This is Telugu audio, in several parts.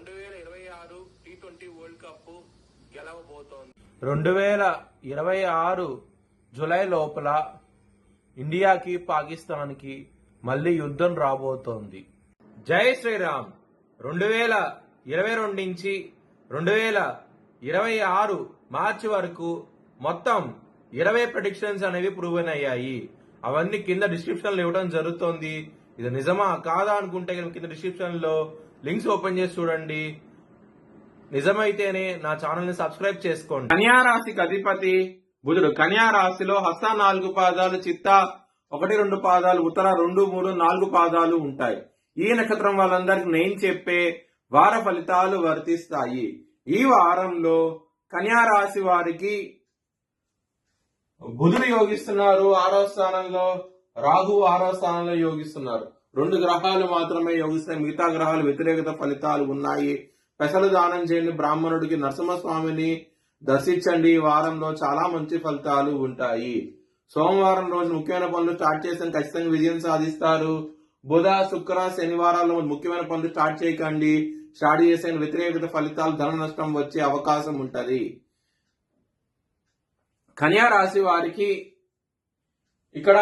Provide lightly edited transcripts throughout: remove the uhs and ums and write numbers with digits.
2026 T20 వరల్డ్ కప్ గెలవబోతోంది. 2026 జూలై లోపల ఇండియాకి పాకిస్తాన్కి మళ్ళీ యుద్ధం రాబోతోంది. జై శ్రీరామ్. 2022 నుంచి 2026 మార్చి వరకు మొత్తం 20 ప్రెడిక్షన్స్ అనేవి ప్రూవెన్ అయ్యాయి. అవన్నీ కింద డిస్క్రిప్షన్ లో ఇవ్వడం జరుగుతోంది. ఇది నిజమా కాదా అనుకుంటే కింద డిస్క్రిప్షన్ లో లింక్స్ ఓపెన్ చేసి చూడండి. నిజమైతేనే నా ఛానల్ ని సబ్స్క్రైబ్ చేసుకోండి. కన్యా రాశికి అధిపతి బుధుడు. కన్యా రాశిలో హస్త 4 పాదాలు, చిత్త 1, 2 పాదాలు, ఉత్తర 2, 3, 4 పాదాలు ఉంటాయి. ఈ నక్షత్రం వాళ్ళందరికీ నేను చెప్పే వార ఫలితాలు వర్తిస్తాయి. ఈ వారంలో కన్యా రాశి వారికి బుధుడు యోగిస్తున్నారు 6వ స్థానంలో, రాహు 6వ స్థానంలో యోగిస్తున్నారు. 2 గ్రహాలు మాత్రమే యోగిస్తాయి. మిగతా గ్రహాలు వ్యతిరేకత ఫలితాలు ఉన్నాయి. పెసలు దానం చేయండి, బ్రాహ్మణుడికి నరసింహస్వామిని దర్శించండి. ఈ వారంలో చాలా మంచి ఫలితాలు ఉంటాయి. సోమవారం రోజు ముఖ్యమైన పనులు స్టార్ట్ చేస్తే ఖచ్చితంగా విజయం సాధిస్తారు. బుధ, శుక్ర, శనివారాల్లో ముఖ్యమైన పనులు స్టార్ట్ చేయకండి. స్టార్ట్ చేసే వ్యతిరేకత ఫలితాలు, ధన నష్టం వచ్చే అవకాశం ఉంటది. కన్యా రాశి వారికి ఇక్కడ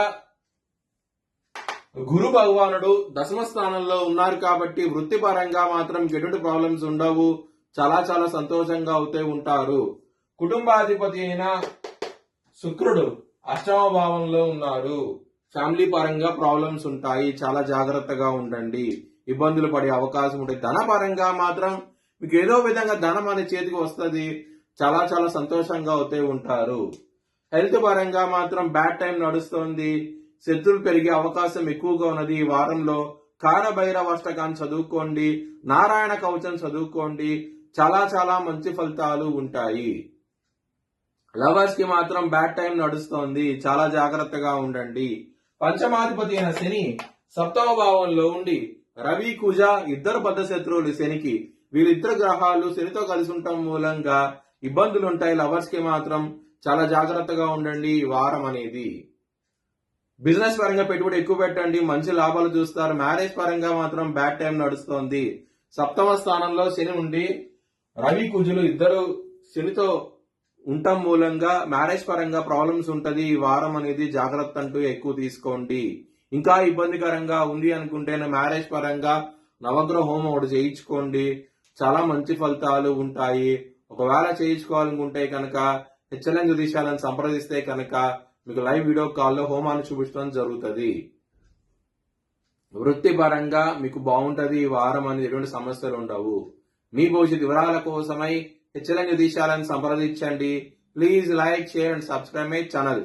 గురు భగవానుడు దశమ స్థానంలో ఉన్నారు కాబట్టి వృత్తిపరంగా మాత్రం ఎటువంటి ప్రాబ్లమ్స్ ఉండవు. చాలా చాలా సంతోషంగా అవుతూ ఉంటారు. కుటుంబాధిపతి అయిన శుక్రుడు 8వ భావంలో ఉన్నాడు. ఫ్యామిలీ పరంగా ప్రాబ్లమ్స్ ఉంటాయి. చాలా జాగ్రత్తగా ఉండండి. ఇబ్బందులు పడే అవకాశం ఉంటాయి. ధన పరంగా మాత్రం మీకు ఏదో విధంగా ధనం అనే చేతికి వస్తుంది. చాలా చాలా సంతోషంగా అవుతూ ఉంటారు. హెల్త్ పరంగా మాత్రం బ్యాడ్ టైం నడుస్తోంది. శత్రువులు పెరిగే అవకాశం ఎక్కువగా ఉన్నది. ఈ వారంలో కాలభైరవ అష్టకాన్ని చదువుకోండి, నారాయణ కవచం చదువుకోండి. చాలా చాలా మంచి ఫలితాలు ఉంటాయి. లవర్స్ కి మాత్రం బ్యాడ్ టైం నడుస్తోంది. చాలా జాగ్రత్తగా ఉండండి. పంచమాధిపతి అయిన శని 7వ భావంలో ఉండి రవి, కుజ ఇద్దరు పెద్ద శత్రువులు శనికి. వీళ్ళిద్దరు గ్రహాలు శనితో కలిసి ఉండటం మూలంగా ఇబ్బందులు ఉంటాయి. లవర్స్ కి మాత్రం చాలా జాగ్రత్తగా ఉండండి ఈ వారం అనేది. బిజినెస్ పరంగా పెట్టుబడి ఎక్కువ పెట్టండి, మంచి లాభాలు చూస్తారు. మ్యారేజ్ పరంగా మాత్రం బ్యాడ్ టైం నడుస్తోంది. 7వ స్థానంలో శని ఉండి రవి, కుజులు ఇద్దరు శనితో ఉండటం మూలంగా మ్యారేజ్ పరంగా ప్రాబ్లమ్స్ ఉంటది. ఈ వారం అనేది జాగ్రత్త అంటూ ఎక్కువ తీసుకోండి. ఇంకా ఇబ్బందికరంగా ఉంది అనుకుంటే మ్యారేజ్ పరంగా నవగ్రహ హోమం ఒకటి చేయించుకోండి. చాలా మంచి ఫలితాలు ఉంటాయి. ఒకవేళ చేయించుకోవాలనుకుంటే కనుక హెచ్ఎల్ఎన్ జ్యోతిష్యాలను సంప్రదిస్తే కనుక మీకు లైవ్ వీడియో కాల్లో హోమాన్ని చూపించడం జరుగుతుంది. వృత్తిపరంగా మీకు బాగుంటది. ఈ వారం అనేది ఎటువంటి సమస్యలు ఉండవు. మీ భవిష్యత్ వివరాల కోసమై హెచ్ఎల్ఎన్ జ్యోతిష్యాలను సంప్రదించండి. Please like, share and subscribe my channel.